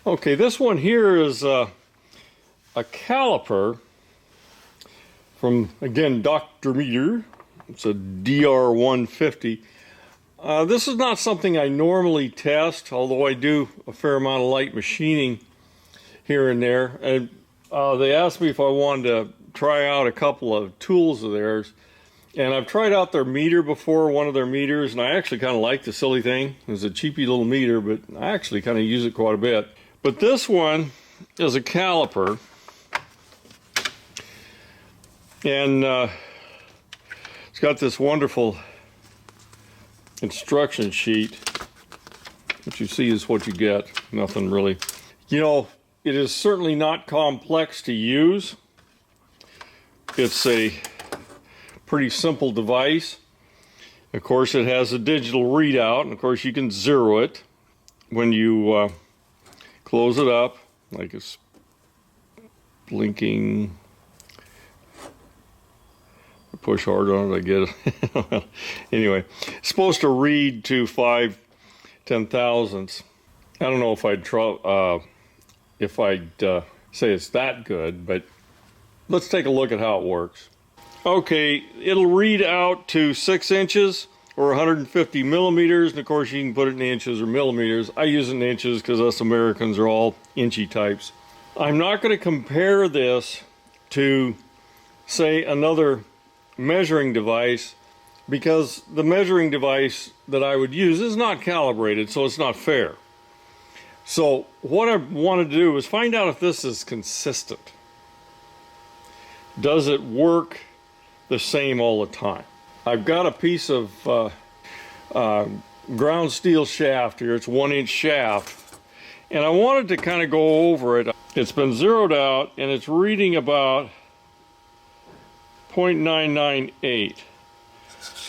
Okay, this one here is a caliper from, again, Dr. Meter. It's a DR150. This is not something I normally test, although I do a fair amount of light machining here and there. And they asked me if I wanted to try out a couple of tools of theirs. And I've tried out their meter before, one of their meters, and I actually kind of like the silly thing. It's a cheapy little meter, but I actually kind of use it quite a bit. But this one is a caliper. And it's got this wonderful instruction sheet. What you see is what you get. Nothing really. You know, it is certainly not complex to use. It's a pretty simple device. Of course, it has a digital readout, and of course you can zero it when you close it up, like it's blinking. Push hard on it, I get it. Anyway, it's supposed to read to 5/10,000ths. I don't know if I'd say it's that good, but let's take a look at how it works. Okay, it'll read out to 6 inches or 150 millimeters, and of course you can put it in inches or millimeters. I use it in inches because us Americans are all inchy types. I'm not going to compare this to, say, another measuring device, because the measuring device that I would use is not calibrated, so it's not fair. So what I want to do is find out if this is consistent. Does it work the same all the time? I've got a piece of ground steel shaft here. It's 1-inch shaft, and I wanted to kind of go over it. It's been zeroed out and it's reading about 0.998.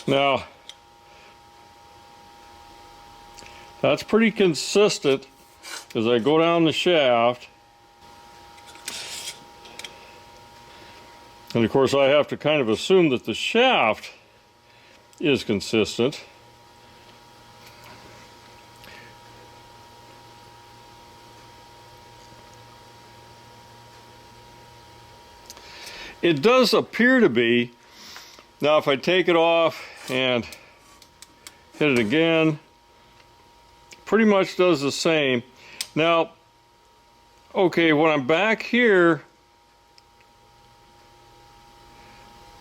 Now, that's pretty consistent as I go down the shaft. And of course I have to kind of assume that the shaft is consistent. It does appear to be. Now if I take it off and hit it again, pretty much does the same. Now, okay, when I'm back here,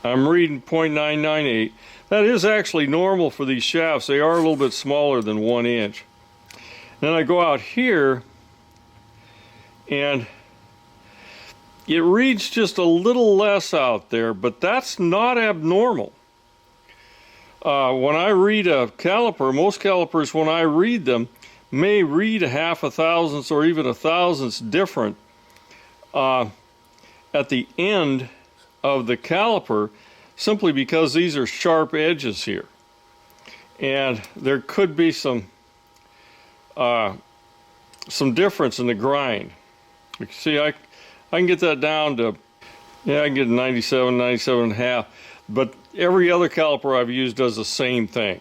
I'm reading 0.998. That is actually normal for these shafts. They are a little bit smaller than 1 inch. Then I go out here and it reads just a little less out there, but that's not abnormal. When I read a caliper, most calipers, when I read them, may read a 0.5 thousandths or even 1/1000th different at the end of the caliper, simply because these are sharp edges here, and there could be some difference in the grind. You can see I can get that down to, yeah, I can get 97, 97.5, but every other caliper I've used does the same thing.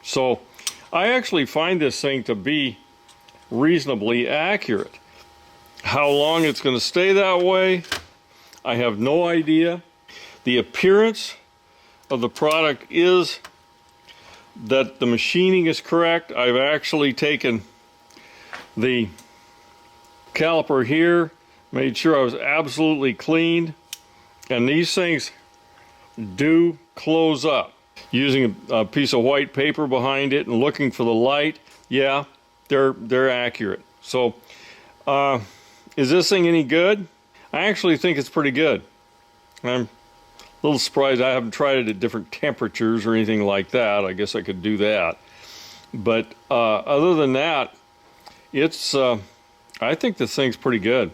So I actually find this thing to be reasonably accurate. How long it's going to stay that way, I have no idea. The appearance of the product is that the machining is correct. I've actually taken the caliper here, made sure I was absolutely clean, and these things do close up. Using a piece of white paper behind it and looking for the light, yeah, they're accurate. So is this thing any good? I actually think it's pretty good. I'm a little surprised I haven't tried it at different temperatures or anything like that. I guess I could do that. But other than that, it's I think this thing's pretty good.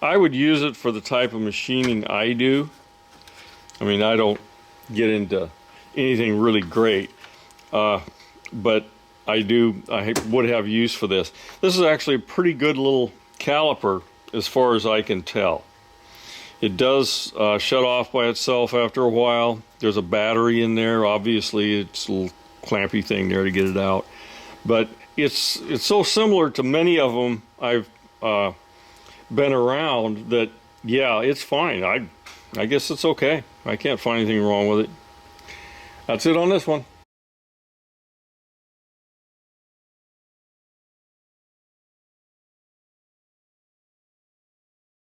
I would use it for the type of machining I do. I mean, I don't get into anything really great, but I would have use for this. This is actually a pretty good little caliper as far as I can tell. It does shut off by itself after a while. There's a battery in there. Obviously, it's a little clampy thing there to get it out. But it's so similar to many of them I've been around that, yeah, it's fine. I guess it's okay. I can't find anything wrong with it. That's it on this one.